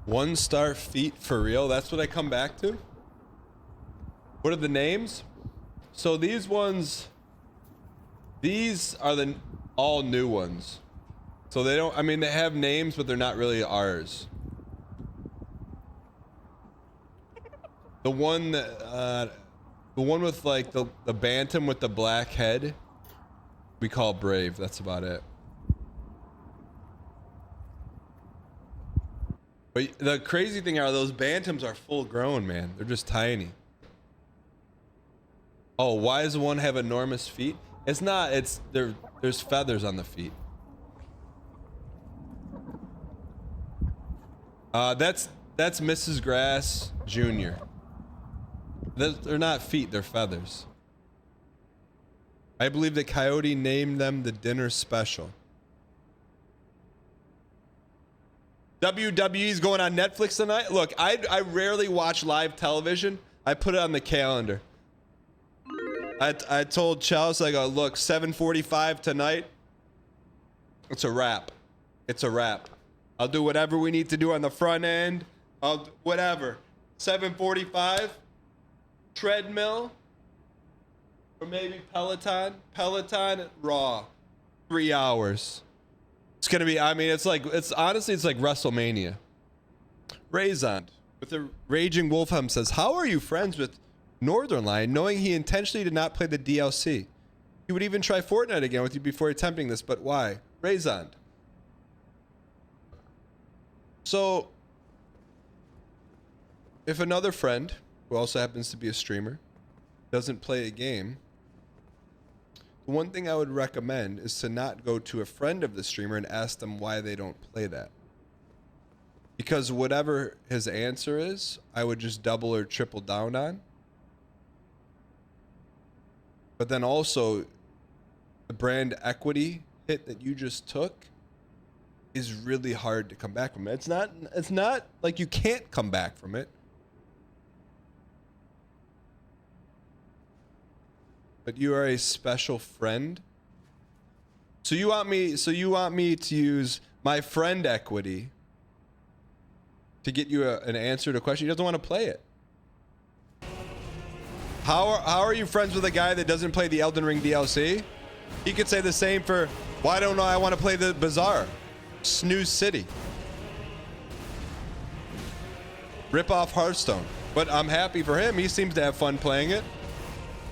1-star feet for real? That's what I come back to? What are the names? So these ones, these are the all new ones. So they don't, I mean, they have names, but they're not really ours. The one that, the one with like the bantam with the black head, we call Brave. That's about it. But the crazy thing are those bantams are full grown, man. They're just tiny. Oh, why does one have enormous feet? It's not, it's there's feathers on the feet. That's Mrs. Grass Jr. They're not feet, they're feathers. I believe that Coyote named them the dinner special. WWE's going on Netflix tonight. Look, I rarely watch live television. I put it on the calendar. I told Chelsea, I go, look, 7:45 tonight. It's a wrap. It's a wrap. I'll do whatever we need to do on the front end. Whatever. 7:45. Treadmill. Or maybe Peloton. Peloton Raw. 3 hours. It's gonna be, I mean, it's like, it's honestly, it's like WrestleMania. Raison with the Raging Wolfhelm says, how are you friends with Northernline knowing he intentionally did not play the DLC? He would even try Fortnite again with you before attempting this, but why? Raison. So, if another friend, who also happens to be a streamer, doesn't play a game, the one thing I would recommend is to not go to a friend of the streamer and ask them why they don't play that. Because whatever his answer is, I would just double or triple down on. But then also, the brand equity hit that you just took is really hard to come back from. It's not like you can't come back from it. But you are a special friend. So you want me to use my friend equity to get you an answer to a question? He doesn't want to play it. How are you friends with a guy that doesn't play the Elden Ring DLC? He could say the same for, why don't I want to play the Bazaar? Snooze City. Rip off Hearthstone. But I'm happy for him. He seems to have fun playing it.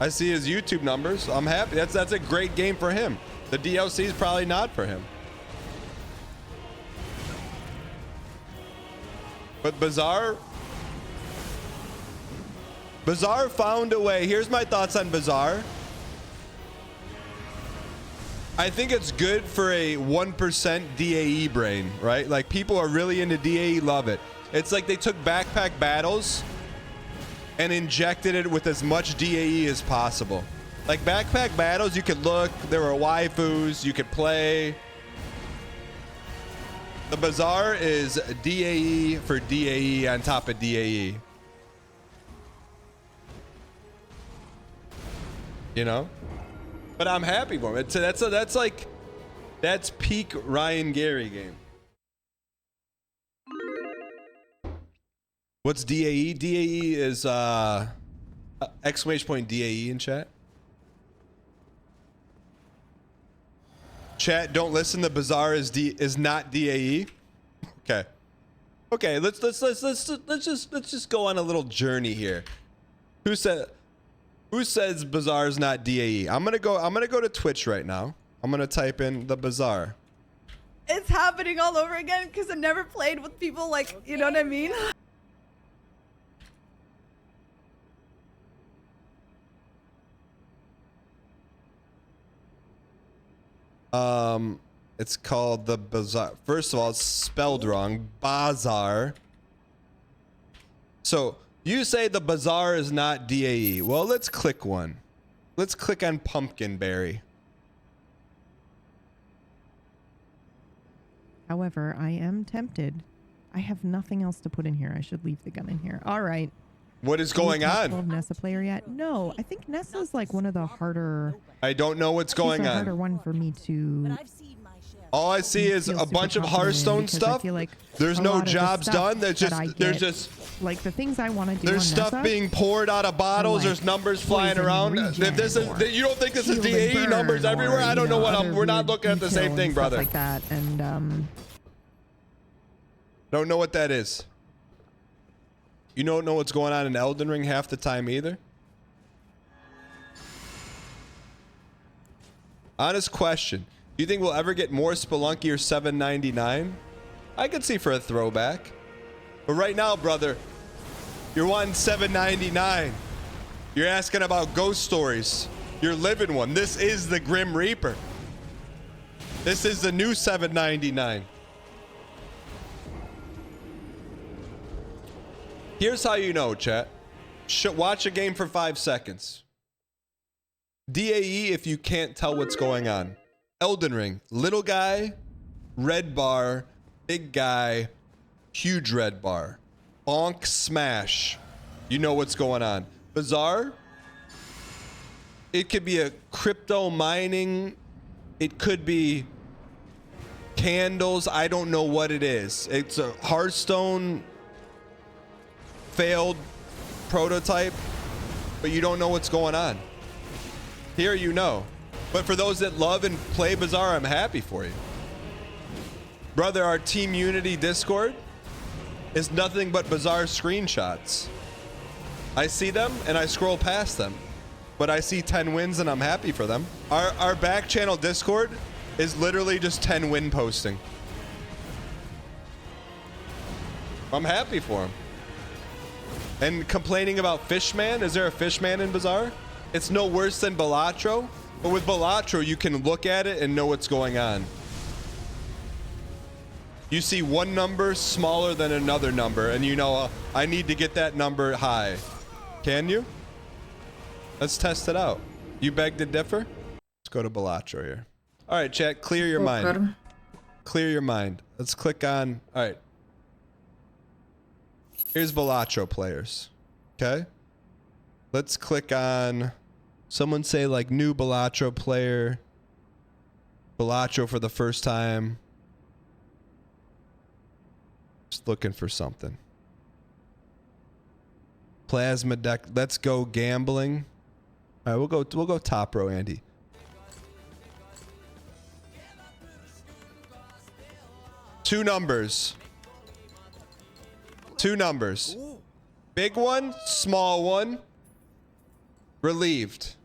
I see his YouTube numbers. I'm happy. That's a great game for him. The DLC is probably not for him. But Bazaar found a way. Here's my thoughts on Bazaar. I think it's good for a 1% DAE brain, right? Like, people are really into DAE, love it. It's like they took Backpack Battles and injected it with as much DAE as possible. Like Backpack Battles, you could look, there were waifus, you could play. The Bazaar is DAE for DAE on top of DAE. You know? But I'm happy for him. That's peak Ryan Gary game. What's DAE? DAE is exclamation point DAE in chat. Chat, don't listen. The Bazaar is not DAE. Okay. Okay, let's just go on a little journey here. Who says Bazaar is not DAE? I'm gonna go to Twitch right now. I'm gonna type in the Bazaar. It's happening all over again because I've never played with people like, you know what I mean? It's called the Bazaar. First of all, it's spelled wrong. Bazaar. So you say the Bazaar is not DAE. Well, let's click one. Let's click on Pumpkinberry. However, I am tempted. I have nothing else to put in here. I should leave the gun in here. All right. What is going on? Nessa player yet? No, I think Nessa's like one of the harder. I don't know what's going a on. harder one for me to All I see is feel a super bunch of confident in Hearthstone because I stuff. feel like There's a no lot of the jobs stuff done. There's that just I there's get, just like the things I want to do. there's on stuff Nessa being poured out of bottles. like There's numbers flying poison around. regen If this is or you don't think this is shield and DAE numbers burn everywhere? or, I you don't know what other we're not weird looking at the detail same and thing, stuff brother. like that, and Don't know what that is. You don't know what's going on in Elden Ring half the time either. Honest question. Do you think we'll ever get more Spelunky or 799? I could see for a throwback. But right now, brother, you're wanting 799. You're asking about ghost stories. You're living one. This is the Grim Reaper. This is the new 799. Here's how you know, chat. Watch a game for 5 seconds. DAE if you can't tell what's going on. Elden Ring, little guy, red bar, big guy, huge red bar. Bonk smash. You know what's going on. Bazaar, it could be a crypto mining. It could be candles. I don't know what it is. It's a Hearthstone failed prototype, but you don't know what's going on. Here you know. But for those that love and play Bazaar, I'm happy for you. Brother, our Team Unity Discord is nothing but Bazaar screenshots. I see them and I scroll past them. But I see 10 wins and I'm happy for them. Our back channel Discord is literally just 10 win posting. I'm happy for him. And complaining about Fishman, is there a Fishman in Bazaar? It's no worse than Balatro, but with Balatro you can look at it and know what's going on. You see one number smaller than another number and you know, I need to get that number high. Can you? Let's test it out. You beg to differ? Let's go to Balatro here. All right, chat, clear your mind. Clear your mind. Let's click on, all right. Here's Balatro players, okay? Let's click on, someone say like new Balatro player. Balatro for the first time. Just looking for something. Plasma deck. Let's go gambling. All right, we'll go top row, Andy. Two numbers. Two numbers. Big one, small one. Relieved.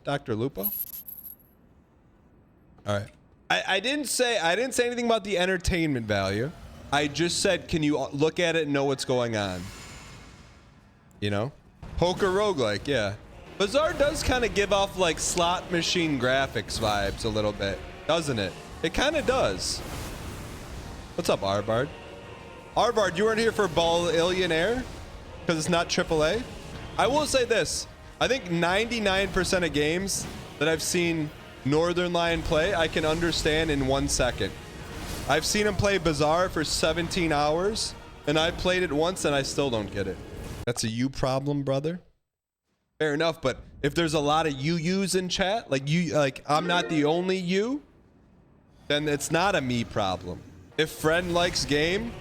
Dr. Lupo? All right. I didn't say anything about the entertainment value. I just said, can you look at it and know what's going on? You know? Poker roguelike, yeah. Bazaar does kind of give off like slot machine graphics vibes a little bit, doesn't it? It kind of does. What's up, Arbard? Arbard, you weren't here for Ballionaire? Because it's not AAA? I will say this. I think 99% of games that I've seen Northern Lion play, I can understand in 1 second. I've seen him play Bazaar for 17 hours, and I played it once and I still don't get it. That's a you problem, brother. Fair enough, but if there's a lot of yous in chat, like I'm not the only you, then it's not a me problem. If friend likes game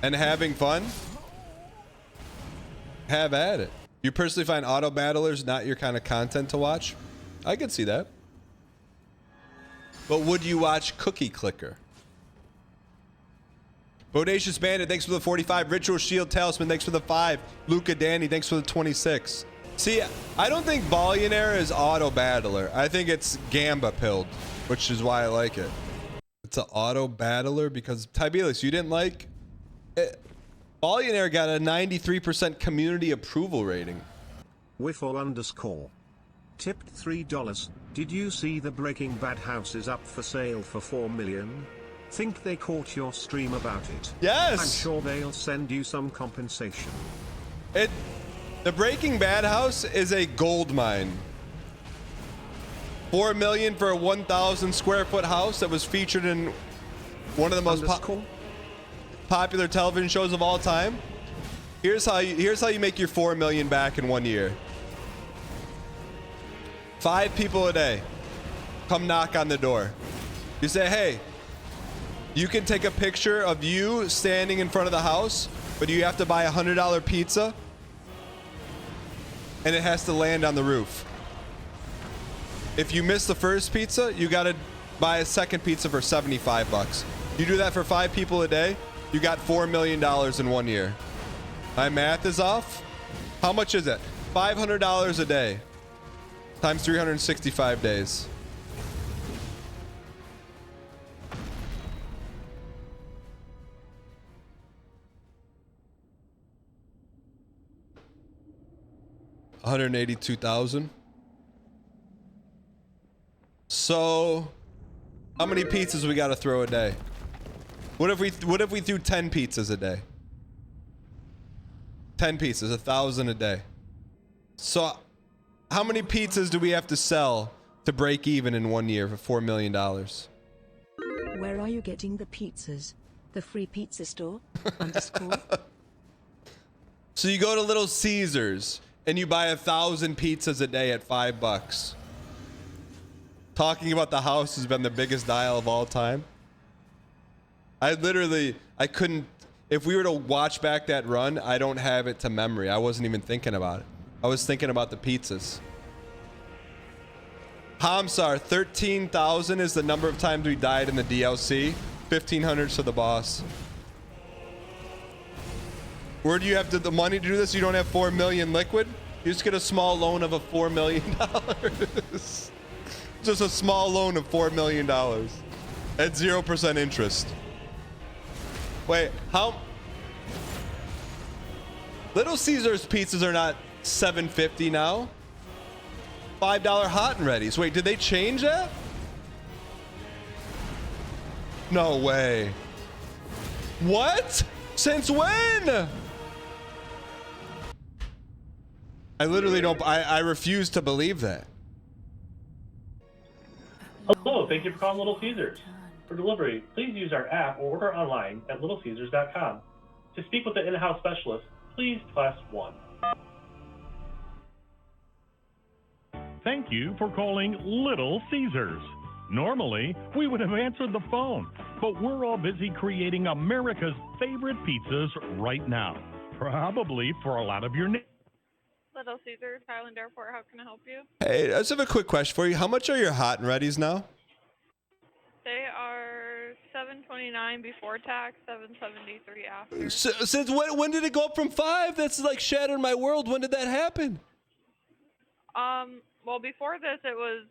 and having fun, have at it. You personally find auto battlers not your kind of content to watch? I could see that. But would you watch Cookie Clicker? Bodacious Bandit, thanks for the 45. Ritual Shield Talisman, thanks for the 5. Luca Danny, thanks for the 26. See, I don't think Ballionaire is auto battler. I think it's Gamba pilled, which is why I like it. It's an auto battler because Tibelius, you didn't like it. Ballionaire got a 93% community approval rating. Wiffle_. Tipped $3. Did you see the Breaking Bad house is up for sale for $4 million? Think they caught your stream about it? Yes. I'm sure they'll send you some compensation. The Breaking Bad house is a gold mine. $4 million for a 1,000 square foot house that was featured in one of the most popular television shows of all time. Here's how you make your $4 million back in 1 year. 5 people a day. come knock on the door. You say, hey, you can take a picture of you standing in front of the house, but you have to buy $100 pizza and it has to land on the roof. If you miss the first pizza, you got to buy a second pizza for $75. You do that for 5 people a day, you got $4 million in 1 year. My math is off. How much is it? $500 a day times 365 days. $182,000. So, how many pizzas we got to throw a day? What if we threw 10 pizzas a day? 10 pizzas, 1,000 a day. So, how many pizzas do we have to sell to break even in 1 year for $4 million? Where are you getting the pizzas? The free pizza store? Underscore? So you go to Little Caesars and you buy 1,000 pizzas a day at $5. Talking about the house has been the biggest dial of all time. I couldn't, if we were to watch back that run, I don't have it to memory. I wasn't even thinking about it. I was thinking about the pizzas. Hamsar, 13,000 is the number of times we died in the DLC. 1,500 to the boss. Where do you have the money to do this? You don't have 4 million liquid? You just get a small loan of a $4 million. Just a small loan of $4 million at 0% interest. Wait, how? Little Caesars pizzas are not $7.50 now. $5 hot and readies. Wait, did they change that? No way. What? Since when? I literally don't. I refuse to believe that. Hello, thank you for calling Little Caesars. For delivery, please use our app or order online at littlecaesars.com. To speak with the in-house specialist, please press 1. Thank you for calling Little Caesars. Normally, we would have answered the phone, but we're all busy creating America's favorite pizzas right now. Probably for a lot of your neighbors. Little Caesars, Highland Airport, how can I help you? Hey, I just have a quick question for you. How much are your hot and readies now? They are $7.29 before tax, $7.73 after. Since when did it go up from 5? That's like shattered my world. When did that happen? Well, before this, it was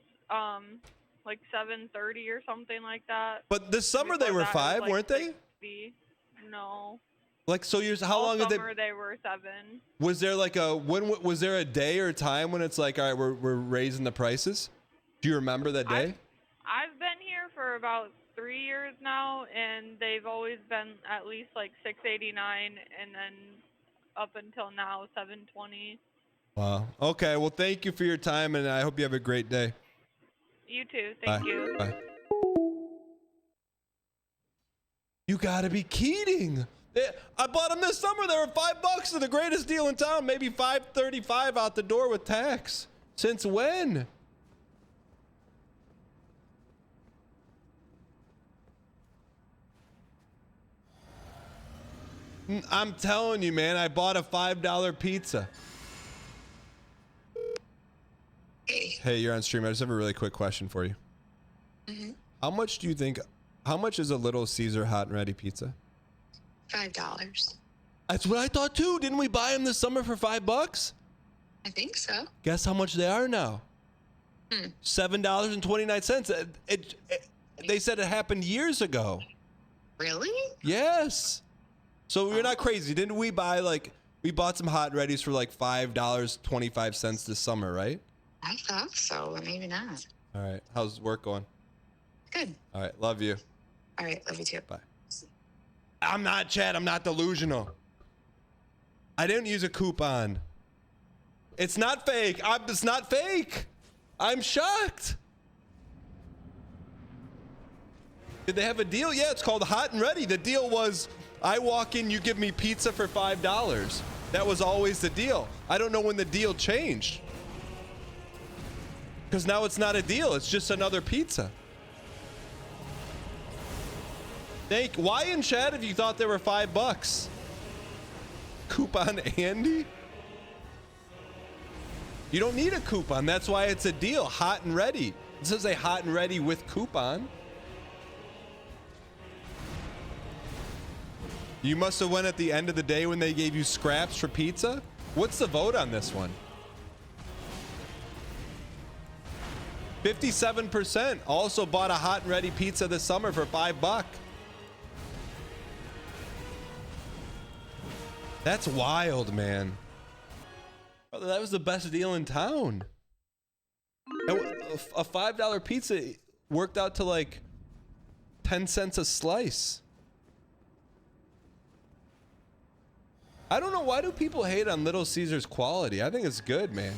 like $7.30 or something like that. But this summer they were 5, weren't they? No. Like, so how long did they? Summer they were 7. Was there like was there a day or time when it's like, all right, we're raising the prices? Do you remember that day? I've been here for about 3 years now, and they've always been at least like $6.89, and then up until now $7.20. Wow. Okay. Well, thank you for your time, and I hope you have a great day. You too. Thank you. Bye. You gotta be kidding. I bought them this summer. They were $5. They're the greatest deal in town. Maybe $5.35 out the door with tax. Since when? I'm telling you, man. I bought a $5 pizza. Hey, you're on stream. I just have a really quick question for you. Mm-hmm. How much do you think? How much is a Little Caesar hot and ready pizza? $5. That's what I thought too. Didn't we buy them this summer for $5? I think so. Guess how much they are now? $7.29. They said it happened years ago. Really? Yes. So you're not crazy. Didn't we we bought some hot and readies for like $5.25 this summer, right? I thought so, but maybe not. All right. How's work going? Good. All right. Love you. All right. Love you too. Bye. I'm not Chad. I'm not delusional. I didn't use a coupon. It's not fake. It's not fake. I'm shocked. Did they have a deal? Yeah, it's called Hot and Ready. The deal was I walk in, you give me pizza for $5. That was always the deal. I don't know when the deal changed. Because now it's not a deal. It's just another pizza. Why in chat if you thought they were $5? Coupon Andy? You don't need a coupon. That's why it's a deal. Hot and ready. This is a hot and ready with coupon. You must have went at the end of the day when they gave you scraps for pizza. What's the vote on this one? 57% also bought a hot and ready pizza this summer for $5. That's wild, man. Brother, that was the best deal in town. A $5 pizza worked out to like 10 cents a slice. I don't know, why do people hate on Little Caesars quality? I think it's good, man.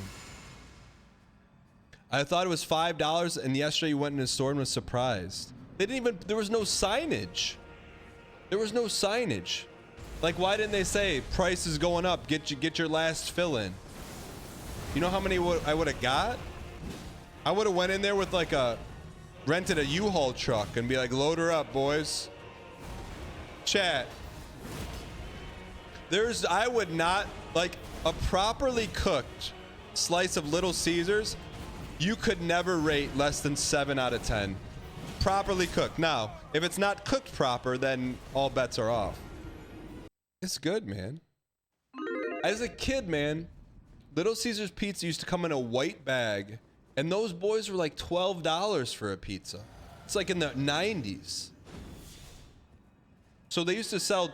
I thought it was $5, and yesterday you went in the store and was surprised. They didn't even, there was no signage. There was no signage. Like, why didn't they say price is going up? Get your last fill in. You know how many I would have got? I would have went in there with like rented a U-Haul truck and be like, load her up, boys. Chat. I would not, like, a properly cooked slice of Little Caesars, you could never rate less than 7 out of 10. Properly cooked. Now, if it's not cooked proper, then all bets are off. It's good, man. As a kid, man, Little Caesars pizza used to come in a white bag, and those boys were like $12 for a pizza. It's like in the 90s. So they used to sell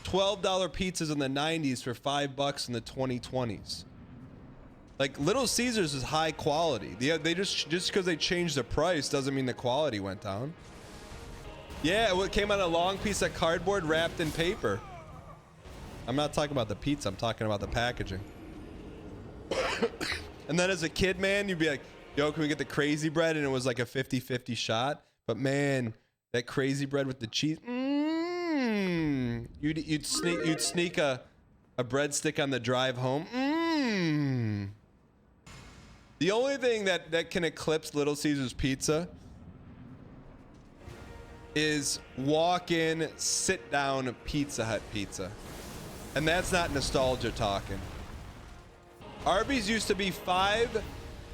$12 pizzas in the 90s for $5 in the 2020s. Like, Little Caesars is high quality. They just because they changed the price doesn't mean the quality went down. Yeah, it came on a long piece of cardboard wrapped in paper. I'm not talking about the pizza, I'm talking about the packaging. And then as a kid, man, you'd be like, yo, can we get the crazy bread? And it was like a 50-50 shot. But man, that crazy bread with the cheese. You'd sneak a breadstick on the drive home. The only thing that can eclipse Little Caesars pizza is walk in, sit down Pizza Hut pizza. And that's not nostalgia talking. Arby's used to be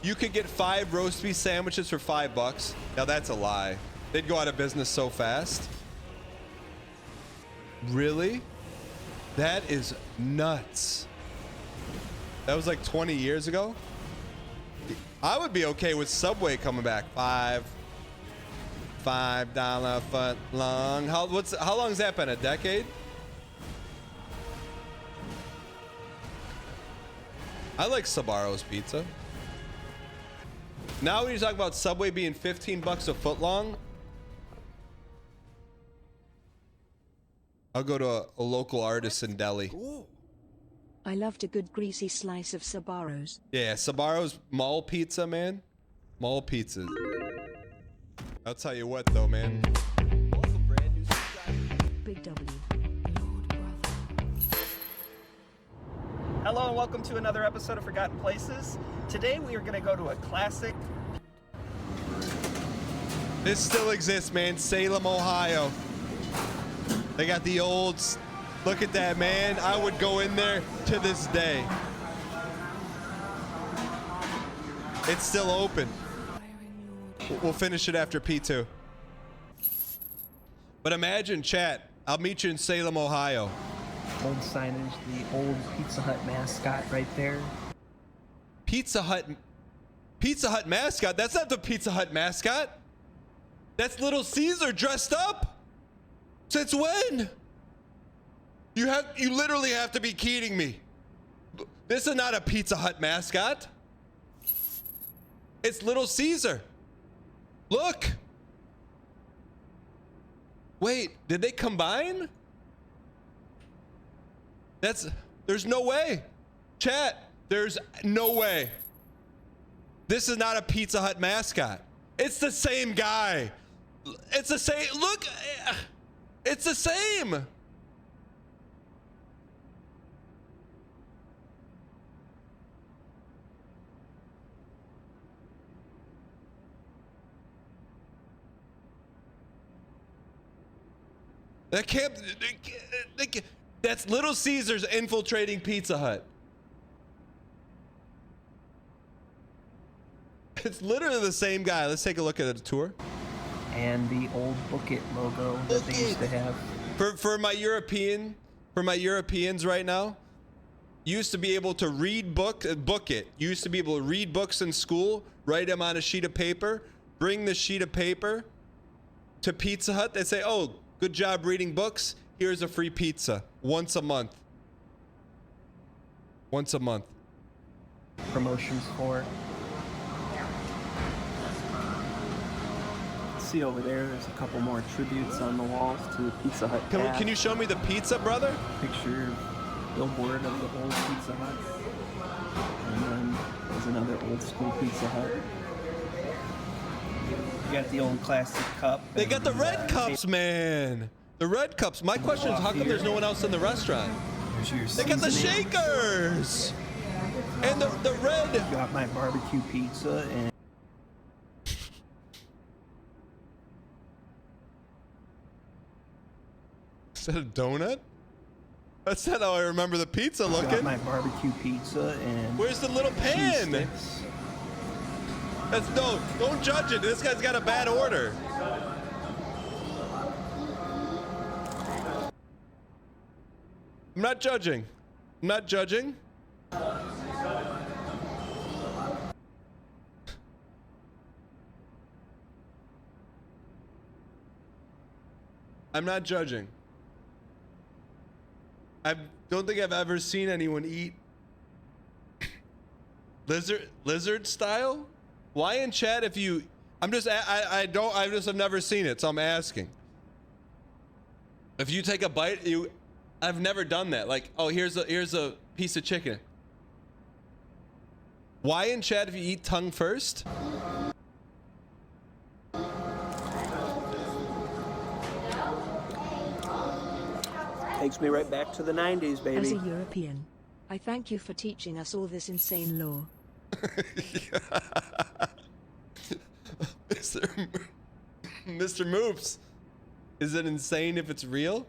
you could get 5 roast beef sandwiches for $5. Now that's a lie. They'd go out of business so fast. Really? That is nuts. That was like 20 years ago. I would be okay with Subway coming back. $5 foot long. How long's that been? A decade? I like Sbarro's pizza. Now when you talk about Subway being $15 a foot long, I'll go to a local artisan deli. I loved a good greasy slice of Sbarro's. Yeah, Sbarro's mall pizza, man. Mall pizzas. I'll tell you what, though, man. Big W. Hello and welcome to another episode of Forgotten Places. Today we are going to go to a classic. This still exists, man. Salem, Ohio. They got the old. Look at that, man. I would go in there to this day. It's still open. We'll finish it after P2. But imagine, chat, I'll meet you in Salem, Ohio. Old signage, the old Pizza Hut mascot right there. Pizza Hut mascot? That's not the Pizza Hut mascot. That's Little Caesar dressed up. Since when? You literally have to be kidding me. This is not a Pizza Hut mascot. It's Little Caesar. Look. Wait, did they combine? There's no way. Chat, there's no way. This is not a Pizza Hut mascot. It's the same guy. It's the same, look, it's the same. That can't. That's Little Caesars infiltrating Pizza Hut. It's literally the same guy. Let's take a look at the tour. And the old Book It logo that they used to have. For my Europeans right now, you used to be able to read book it. You used to be able to read books in school, write them on a sheet of paper, bring the sheet of paper to Pizza Hut. They say, "Oh, good job reading books. Here's a free pizza once a month." Once a month. Promotions for. See over there's a couple more tributes on the walls to the Pizza Hut. Can you show me the pizza, brother? Picture billboard of the old Pizza Hut. And then there's another old school Pizza Hut. You got the old classic cup. They got the red cups, man. The red cups. My question is, how come there's no one else in the restaurant? They got the shakers. And the red. Got my barbecue pizza and. Is that a donut? That's not how I remember the pizza looking. Got my barbecue pizza and. Where's the little pan? That's don't judge it. This guy's got a bad order. I'm not judging. I'm not judging. I'm not judging. I don't think I've ever seen anyone eat lizard style. Why in chat if you? I just have never seen it, so I'm asking. If you take a bite, I've never done that. Like, oh, here's a piece of chicken. Why in chat if you eat tongue first? Takes me right back to the 90s, baby. As a European, I thank you for teaching us all this insane lore. Mr. Moops, is it insane if it's real?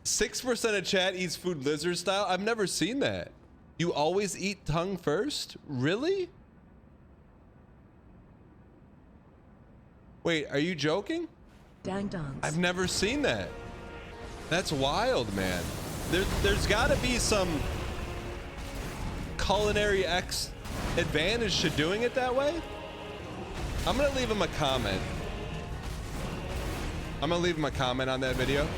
6% of chat eats food lizard style. I've never seen that. You always eat tongue first? Really? Wait, are you joking? Dang dance. I've never seen that. That's wild, man. There's got to be some culinary advantage to doing it that way. I'm gonna leave him a comment. I'm gonna leave him a comment on that video.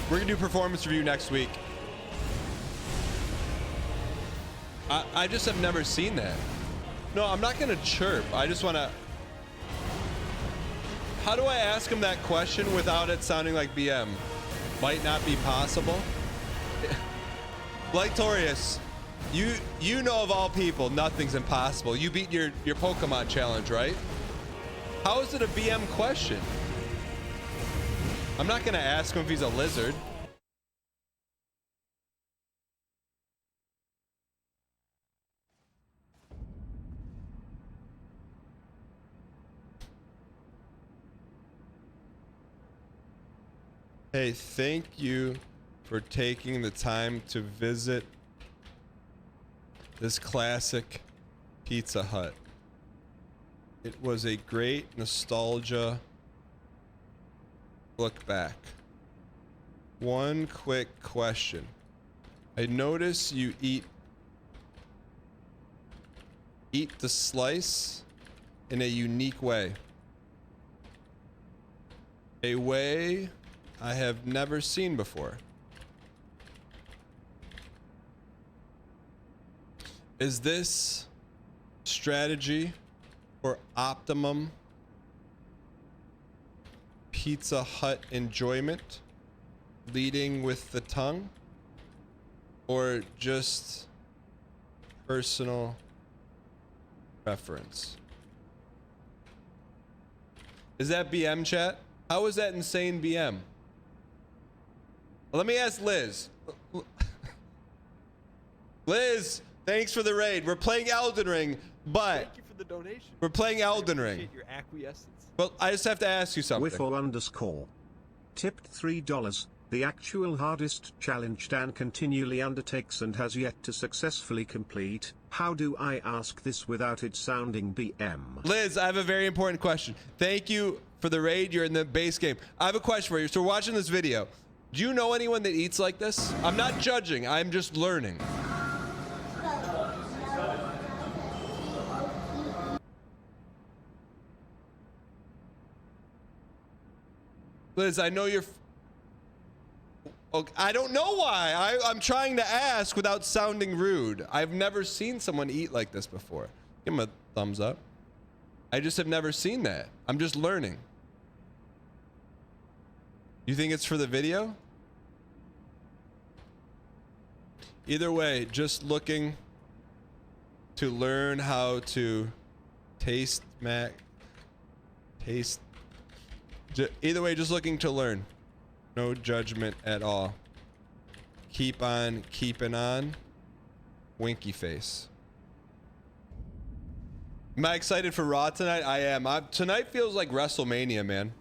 We're gonna do performance review next week. I just have never seen that. No, I'm not gonna chirp. I just wanna. How do I ask him that question without it sounding like BM? Might not be possible. Blaketorius, you know of all people, nothing's impossible. You beat your Pokemon challenge, right? How is it a BM question? I'm not gonna ask him if he's a lizard. Hey, thank you for taking the time to visit this classic Pizza Hut. It was a great nostalgia look back. One quick question. I notice you eat the slice in a unique way. A way I have never seen before. Is this strategy for optimum Pizza Hut enjoyment, leading with the tongue, or just personal preference? Is that BM, chat? How is that insane BM? Let me ask Liz. Liz, thanks for the raid. We're playing Elden Ring, but the donation. We're playing Elden I Ring. appreciate your acquiescence. But I just have to ask you something. Whiffle_. Tipped $3. The actual hardest challenge Dan continually undertakes and has yet to successfully complete. How do I ask this without it sounding BM? Liz, I have a very important question. Thank you for the raid. You're in the base game. I have a question for you. So we're watching this video. Do you know anyone that eats like this? I'm not judging. I'm just learning. Liz, I know you're... Okay, I don't know why. I'm trying to ask without sounding rude. I've never seen someone eat like this before. Give him a thumbs up. I just have never seen that. I'm just learning. You think it's for the video? Either way, just looking to learn how to taste either way, just looking to learn. No judgment at all. Keep on keeping on. Winky face. Am I excited for Raw tonight? I am. Tonight feels like WrestleMania, man.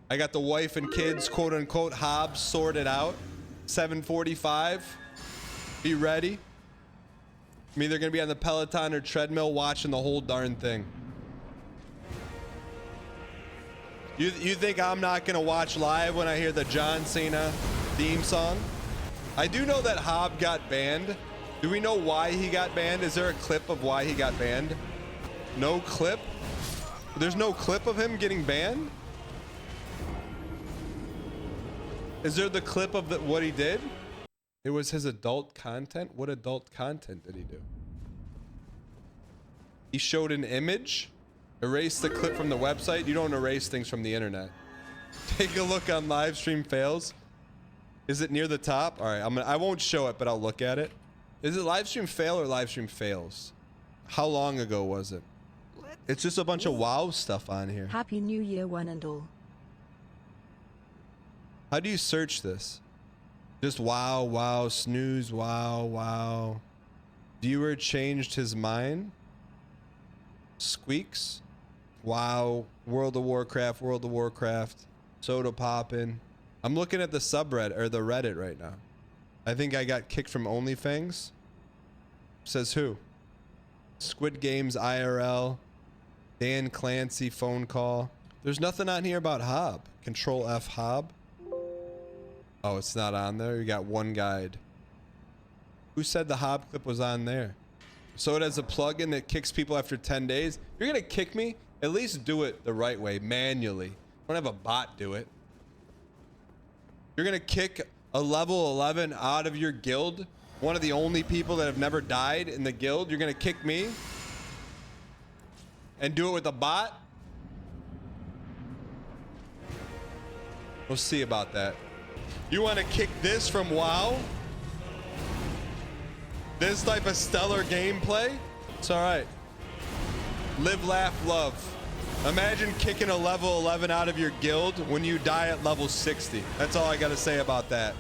I got the wife and kids, quote unquote, Hobbs sorted out. 7:45. Be ready. I'm either gonna be on the Peloton or treadmill watching the whole darn thing. You think I'm not gonna watch live when I hear the John Cena theme song? I do know that Hobb got banned. Do we know why he got banned? Is there a clip of why he got banned? No clip? There's no clip of him getting banned? Is there the clip of what he did? It was his adult content? What adult content did he do? He showed an image? Erase the clip from the website? You don't erase things from the internet. Take a look on live stream fails. Is it near the top? All right, I won't show it, but I'll look at it. Is it live stream fail or live stream fails? How long ago was it? It's just a bunch of WoW stuff on here. Happy New Year, one and all. How do you search this? Just wow, wow, snooze, wow, wow. Viewer changed his mind. Squeaks. Wow. World of Warcraft, Sodapoppin. I'm looking at the subreddit or the Reddit right now. I think I got kicked from OnlyFangs. Says who? Squid Games IRL. Dan Clancy phone call. There's nothing on here about Hobb. Control F Hobb. Oh, it's not on there. You got one guide. Who said the Hobb clip was on there? So it has a plugin that kicks people after 10 days. If you're gonna kick me, at least do it the right way, manually. Don't have a bot do it. You're gonna kick a level 11 out of your guild, one of the only people that have never died in the guild. You're gonna kick me and do it with a bot? We'll see about that. You want to kick this from WoW? This type of stellar gameplay? It's all right. Live, laugh, love. Imagine kicking a level 11 out of your guild when you die at level 60. That's all I got to say about that.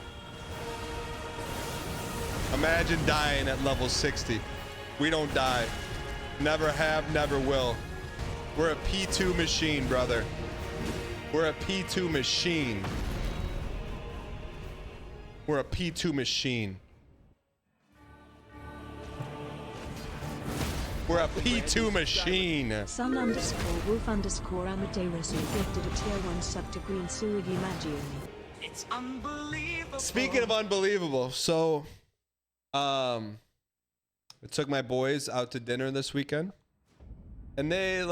Imagine dying at level 60. We don't die. Never have, never will. We're a P2 machine, brother. We're a P2 machine. We're a P2 machine. We're a P2 machine. Sun_wolf_Amadeus gifted a tier 1 sub to Green Surigi Magioni. It's unbelievable. Speaking of unbelievable, so I took my boys out to dinner this weekend, and they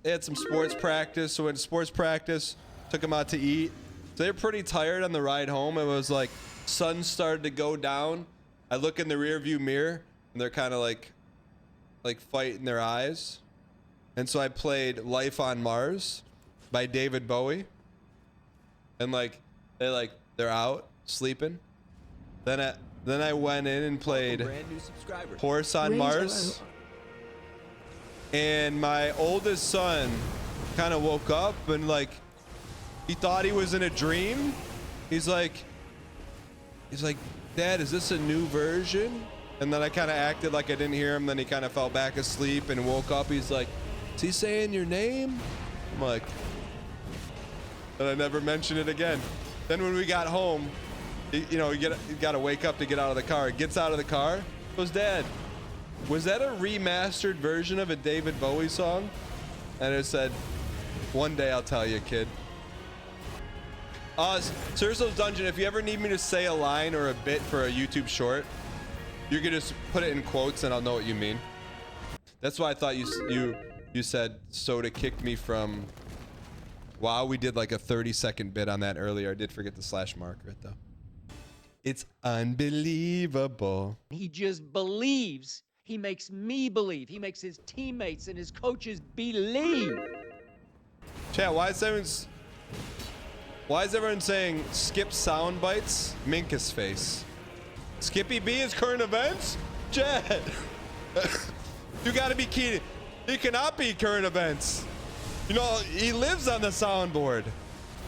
had some sports practice. So went to sports practice, took them out to eat. So they're pretty tired on the ride home. It was like sun started to go down. I look in the rear view mirror, and they're kind of like fighting their eyes. And so I played Life on Mars by David Bowie. And they're out sleeping. Then I went in and played Horse on Mars. And my oldest son kind of woke up and he thought he was in a dream. He's like, Dad, is this a new version? And then I kind of acted like I didn't hear him. Then he kind of fell back asleep and woke up. He's like, is he saying your name? I'm like, and I never mentioned it again. Then when we got home, you know, you got to wake up to get out of the car. He gets out of the car. Goes, Dad, was that a remastered version of a David Bowie song? And it said, one day I'll tell you, kid. Surso's Dungeon, if you ever need me to say a line or a bit for a YouTube short, you can just put it in quotes and I'll know what you mean. That's why I thought you said Soda kicked me from... Wow, we did like a 30-second bit on that earlier. I did forget to slash marker it though. It's unbelievable. He just believes. He makes me believe. He makes his teammates and his coaches believe. Chat, why is everyone saying skip sound bites? Minkus face. Skippy B is current events? Chat. You gotta be kidding. He cannot be current events. You know, he lives on the soundboard.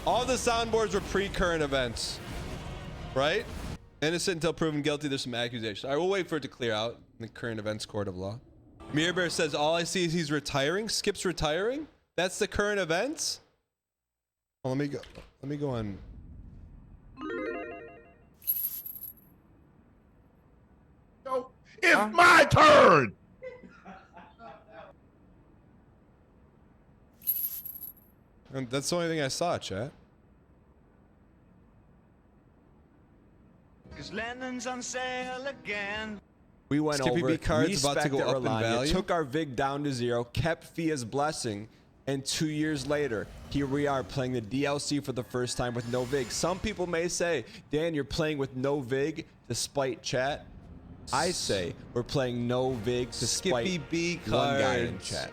All the soundboards were pre-current events. Right? Innocent until proven guilty. There's some accusations. All right, we'll wait for it to clear out in the current events court of law. Mirror Bear says, all I see is he's retiring. Skip's retiring? That's the current events? Oh, let me go on. It's my turn! And that's the only thing I saw, chat. Cause Lennon's on sale again. We went Skippy over, B cards about to go up in value. took our VIG down to 0, kept Fia's blessing, and 2 years later, here we are playing the DLC for the first time with no VIG. Some people may say, Dan, you're playing with no VIG despite chat. I say we're playing no VIG despite Skippy B one guy in cards. chat.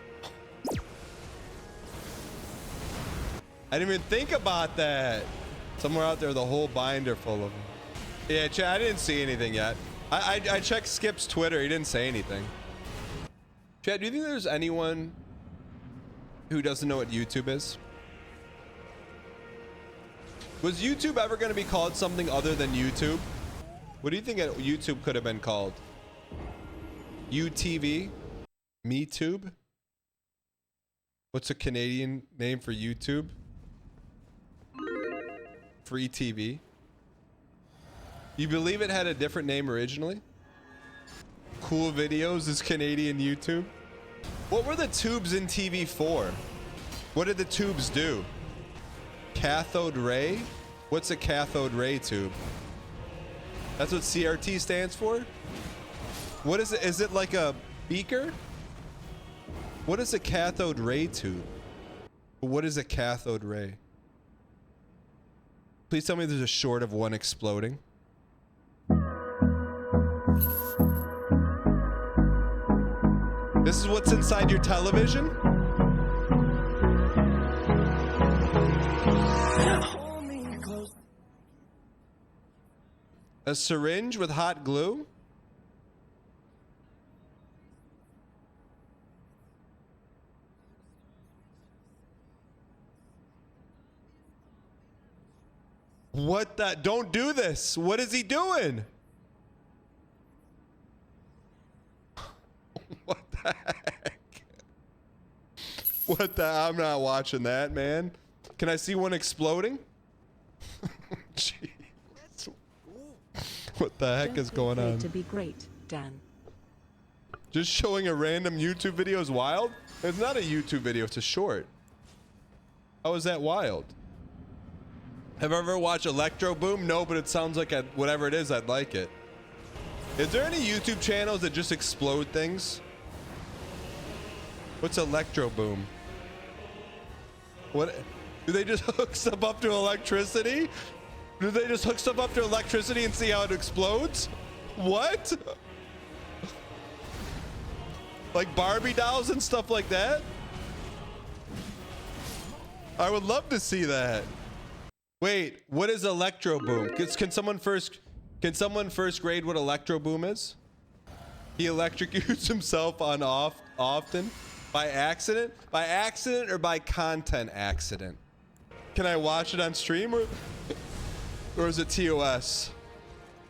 I didn't even think about that. Somewhere out there, the whole binder full of them. Yeah, chat, I didn't see anything yet. I checked Skip's Twitter. He didn't say anything. Chat, do you think there's anyone who doesn't know what YouTube is? Was YouTube ever going to be called something other than YouTube? What do you think YouTube could have been called? UTV? MeTube? What's a Canadian name for YouTube? Free TV. You believe it had a different name originally? Cool Videos is Canadian YouTube. What were the tubes in TV for? What did the tubes do? Cathode ray? What's a cathode ray tube? That's what CRT stands for? What is it? Is it like a beaker? What is a cathode ray tube? What is a cathode ray? Please tell me there's a short of one exploding. This is what's inside your television? A syringe with hot glue? What the? Don't do this. What is he doing? What the heck? What the? I'm not watching that, man. Can I see one exploding? Jeez. What the heck is going on? To be great, Dan. Just showing a random YouTube video is wild? It's not a YouTube video, it's a short. How is that wild? Have I ever watched Electro Boom? No, but it sounds like whatever it is, I'd like it. Is there any YouTube channels that just explode things? What's Electro Boom? What? Do they just hook stuff up to electricity? Do they just hook stuff up to electricity and see how it explodes? What? Like Barbie dolls and stuff like that? I would love to see that. Wait, what is Electro Boom? Can someone first grade what Electro Boom is? He electrocutes himself on often by accident? By accident or by content accident? Can I watch it on stream or is it TOS?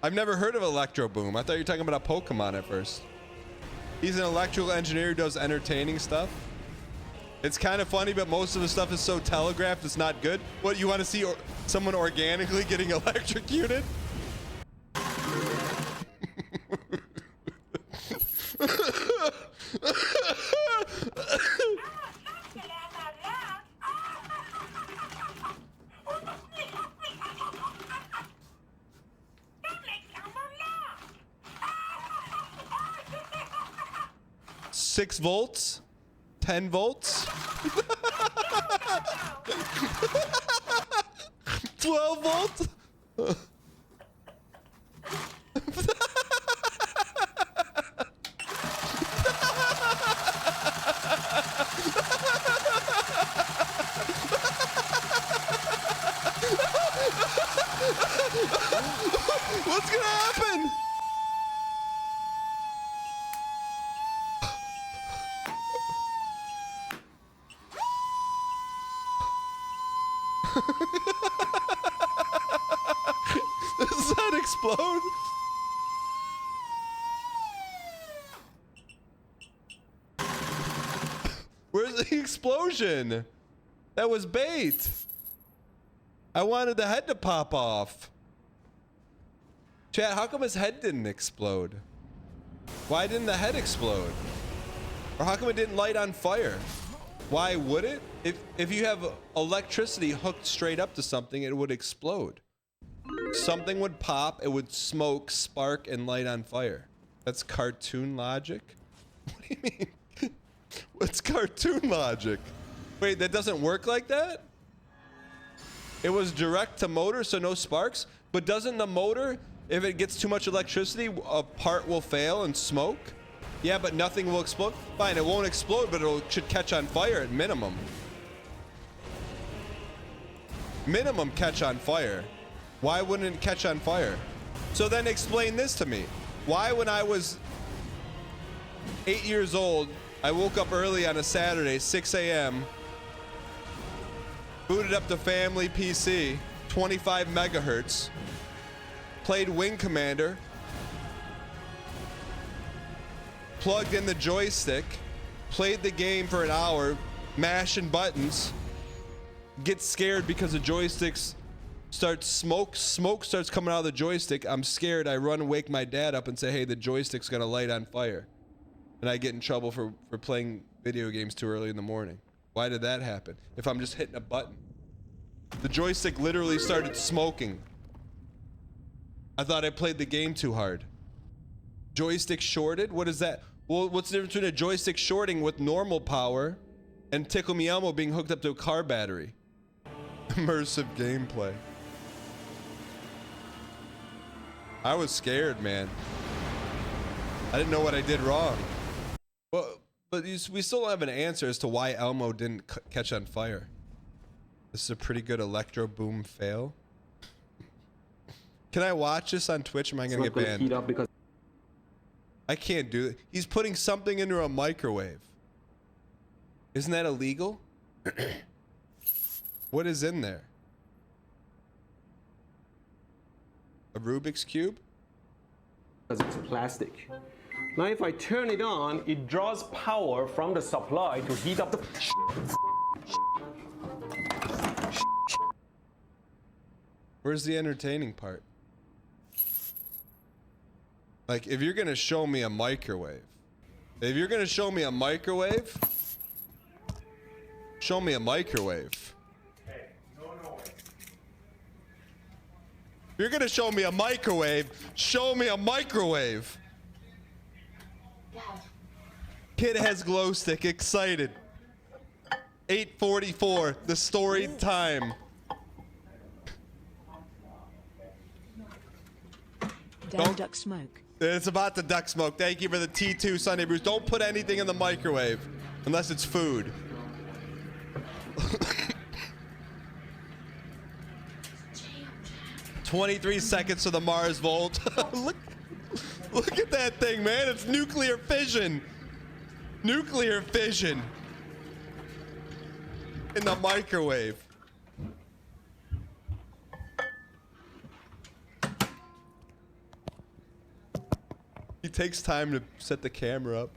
I've never heard of Electro Boom. I thought you were talking about a Pokemon at first. He's an electrical engineer who does entertaining stuff. It's kind of funny, but most of the stuff is so telegraphed it's not good. What, you want to see someone organically getting electrocuted? Six volts? 10 volts? 12 volts? What's gonna happen? Does that explode? Where's the explosion? That was bait. I wanted the head to pop off. Chat, how come his head didn't explode? Why didn't the head explode? Or how come it didn't light on fire? Why would it? If you have electricity hooked straight up to something, it would explode. Something would pop, it would smoke, spark, and light on fire. That's cartoon logic? What do you mean? What's cartoon logic? Wait, that doesn't work like that? It was direct to motor, so no sparks? But doesn't the motor, if it gets too much electricity, a part will fail and smoke? Yeah, but nothing will explode? Fine, it won't explode, but it should catch on fire at minimum. Minimum catch on fire. Why wouldn't it catch on fire? So then explain this to me. Why, when I was 8 years old, I woke up early on a Saturday, 6 a.m., booted up the family PC, 25 megahertz, played Wing Commander, plugged in the joystick, played the game for an hour, mashing buttons, get scared because the joysticks smoke starts coming out of the joystick. I'm scared. I run and wake my dad up and say, hey, the joystick's gonna light on fire. And I get in trouble for playing video games too early in the morning. Why did that happen? If I'm just hitting a button. The joystick literally started smoking. I thought I played the game too hard. Joystick shorted? What is that? Well, what's the difference between a joystick shorting with normal power and Tickle Me Elmo being hooked up to a car battery? Immersive gameplay. I was scared, man. I didn't know what I did wrong. Well, but we still don't have an answer as to why Elmo didn't catch on fire. This is a pretty good Electro Boom fail. Can I watch this on Twitch? Or am I gonna get banned? Heat up because I can't do it. He's putting something into a microwave. Isn't that illegal? What is in there? A Rubik's Cube? because it's plastic. Now if I turn it on, it draws power from the supply to heat up the Where's the entertaining part? Like, if you're gonna show me a microwave, show me a microwave. If you're gonna show me a microwave, show me a microwave. Kid has glow stick, excited. 8:44, the storied time. Don't duck smoke. It's about to duck smoke. Thank you for the T2 Sunday Brews. Don't put anything in the microwave unless it's food. $23 seconds to the Mars Volt. Look at that thing, man. It's nuclear fission. Nuclear fission. In the microwave. He takes time to set the camera up.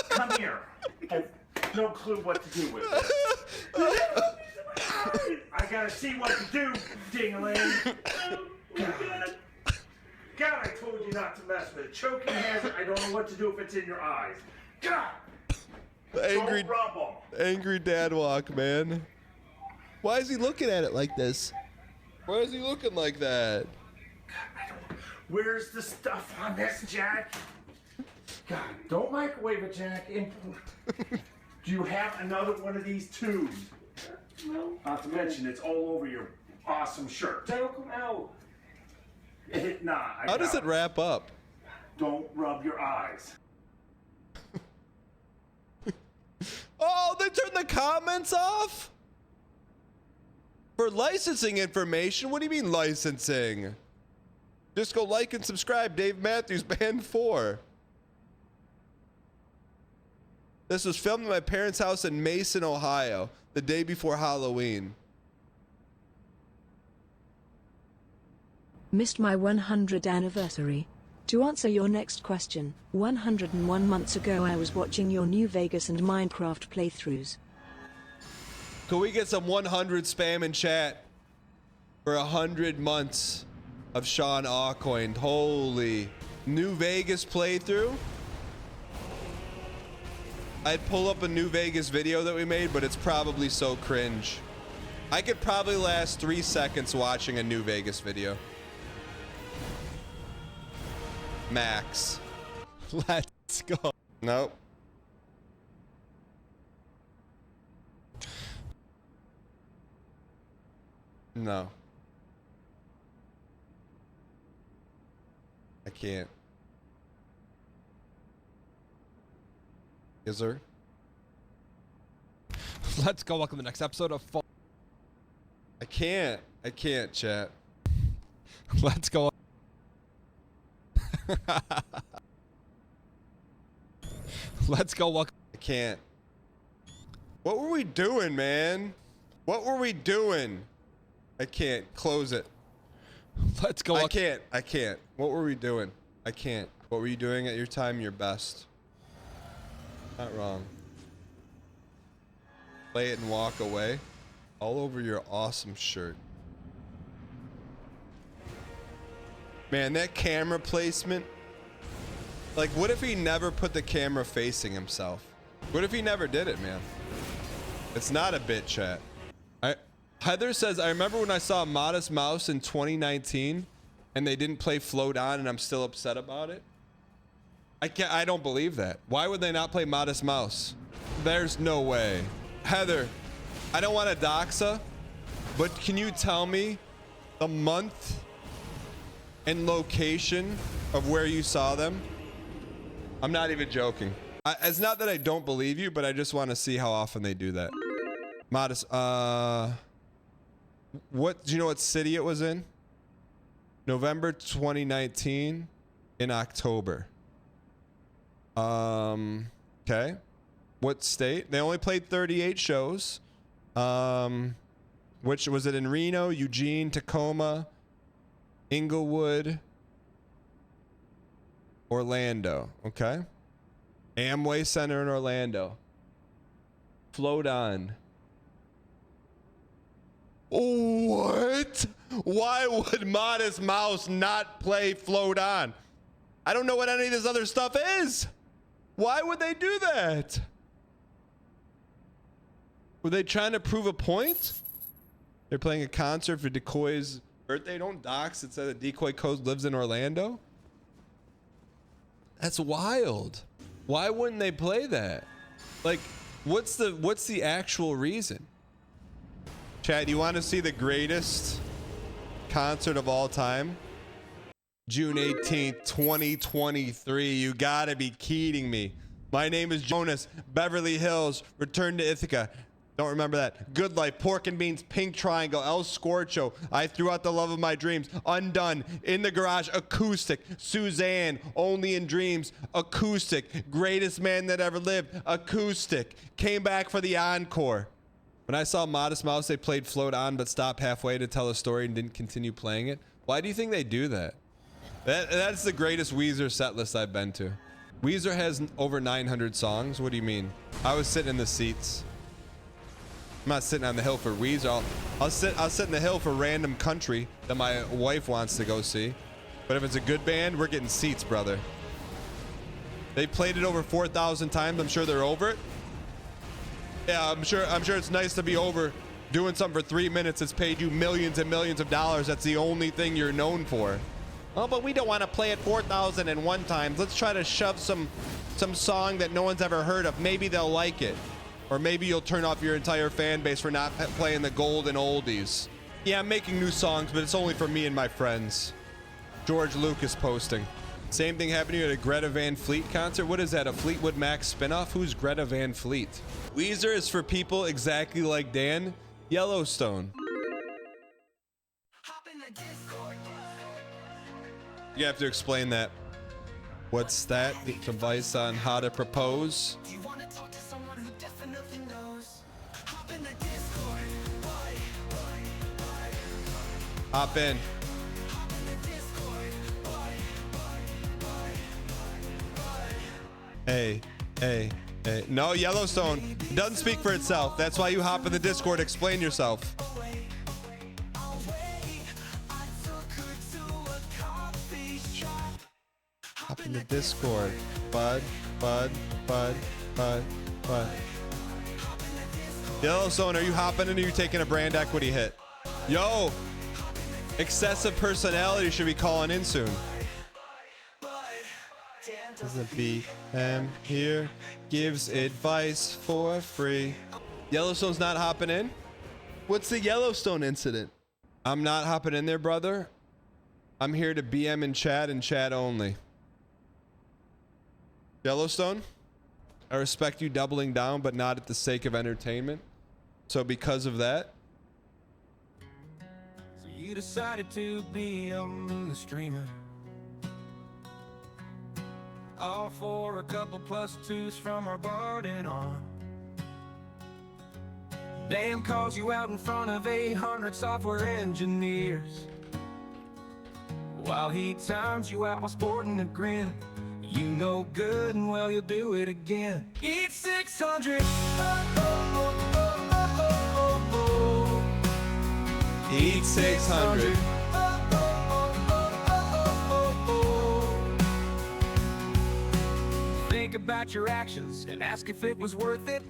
Come here. I have no clue what to do with this. I gotta see what to do, Ding-a-ling. God, I told you not to mess with it. Choking hazard. I don't know what to do if it's in your eyes. God. Angry, Don't rub 'em. angry dad walk, man. Why is he looking at it like this? Why is he looking like that? Where's the stuff on this, Jack? God, don't microwave it, Jack. Do you have another one of these tubes? No. Not to mention, it's all over your awesome shirt. That'll come out. How does it wrap up? Don't rub your eyes. Oh, they turned the comments off? For licensing information? What do you mean licensing? Just go like and subscribe. Dave Matthews Band 4. This was filmed at my parents' house in Mason, Ohio, the day before Halloween. Missed my 100th anniversary. To answer your next question, 101 months ago I was watching your New Vegas and Minecraft playthroughs. Can we get some 100 spam in chat for 100 months of Sean Aucoin? Holy. New Vegas playthrough? I'd pull up a New Vegas video that we made, but it's probably so cringe. I could probably last 3 seconds watching a New Vegas video. Max. Let's go. Nope. No. I can't. Is there? Let's go. Welcome to the next episode of I can't, chat. Let's go. Let's go. Welcome. I can't. What were we doing, man? What were we doing? I can't. Close it. Let's go. I can't. What were we doing? I can't. What were you doing at your time? Your best. Not wrong. Play it and walk away. All over your awesome shirt. Man, that camera placement. Like, what if he never put the camera facing himself? What if he never did it, man? It's not a bit, chat. Heather says, I remember when I saw Modest Mouse in 2019 and they didn't play Float On and I'm still upset about it. I don't believe that. Why would they not play Modest Mouse? There's no way. Heather, I don't want to doxa, but can you tell me the month and location of where you saw them? I'm not even joking. It's not that I don't believe you, but I just want to see how often they do that. Modest, what, do you know what city it was in? November 2019 in October. Okay. What state? They only played 38 shows. Which was it in Reno, Eugene, Tacoma, Inglewood, Orlando. Okay. Amway Center in Orlando. Float On. What? Why would Modest Mouse not play Float On? I don't know what any of this other stuff is. Why would they do that? Were they trying to prove a point? They're playing a concert for Decoy's birthday. Don't dox. It said that Decoy Coast lives in Orlando. That's wild. Why wouldn't they play that? Like, what's the actual reason? Chad, you want to see the greatest concert of all time? June 18th, 2023. You gotta be kidding me. My name is Jonas. Beverly Hills. Return to Ithaca. Don't remember that. Good Life, Pork and Beans, Pink Triangle, El Scorcho, I Threw Out the Love of My Dreams, Undone, In the Garage, Acoustic, Suzanne, Only in Dreams, Acoustic, Greatest Man That Ever Lived, Acoustic, Came Back for the Encore. When I saw Modest Mouse, they played Float On but stopped halfway to tell a story and didn't continue playing it. Why do you think they do that? That's the greatest Weezer set list I've been to. Weezer has over 900 songs. What do you mean? I was sitting in the seats. I'm not sitting on the hill for Weezer. I'll sit in the hill for random country that my wife wants to go see. But if it's a good band, we're getting seats, brother. They played it over 4,000 times. I'm sure they're over it. Yeah, I'm sure it's nice to be over doing something for 3 minutes that's paid you millions and millions of dollars. That's the only thing you're known for. Oh, but we don't want to play it 4,001 times. Let's try to shove some song that no one's ever heard of. Maybe they'll like it. Or maybe you'll turn off your entire fan base for not playing the golden oldies. Yeah, I'm making new songs, but it's only for me and my friends. George Lucas posting. Same thing happening at a Greta Van Fleet concert. What is that, a Fleetwood Mac spinoff? Who's Greta Van Fleet? Weezer is for people exactly like Dan. Yellowstone. You have to explain that. What's that? Advice on how to propose? Hop in. Hey. No, Yellowstone doesn't speak for itself. That's why you hop in the Discord. Explain yourself. Hop in the Discord. Bud. Yellowstone, are you hopping in or are you taking a brand equity hit? Yo, excessive personality should be calling in soon. The BM here gives advice for free. Yellowstone's not hopping in? What's the Yellowstone incident? I'm not hopping in there, brother. I'm here to BM and chat only. Yellowstone, I respect you doubling down, but not at the sake of entertainment. So because of that, so you decided to be on the streamer. All for a couple plus twos from our bargain on. Dan calls you out in front of 800 software engineers, while he times you out while sporting a grin. You know good and well you'll do it again. Eat 600. Eat 600. Think about your actions and ask if it was worth it.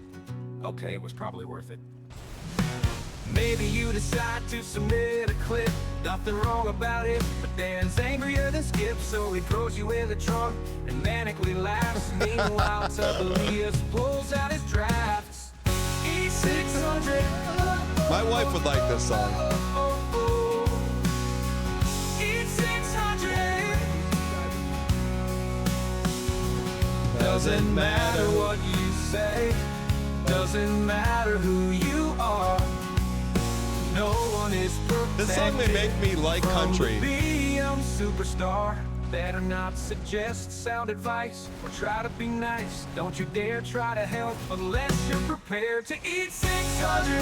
Okay, it was probably worth it. Maybe you decide to submit a clip. Nothing wrong about it, but Dan's angrier than Skip, so he throws you in the trunk and manically laughs. Meanwhile, Tubalius pulls out his drafts. Eat 600. My wife would like this song. Eat 600. Doesn't matter what you say, doesn't matter who you are. No one is perfect. This song may make me like country. BM superstar. Better not suggest sound advice or try to be nice. Don't you dare try to help unless you're prepared to eat 600.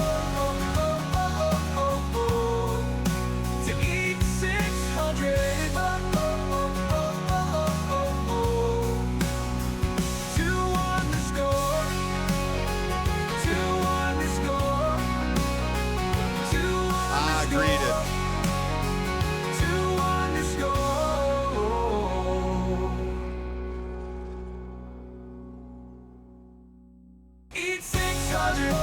To eat 600. Greeted. Eat 600.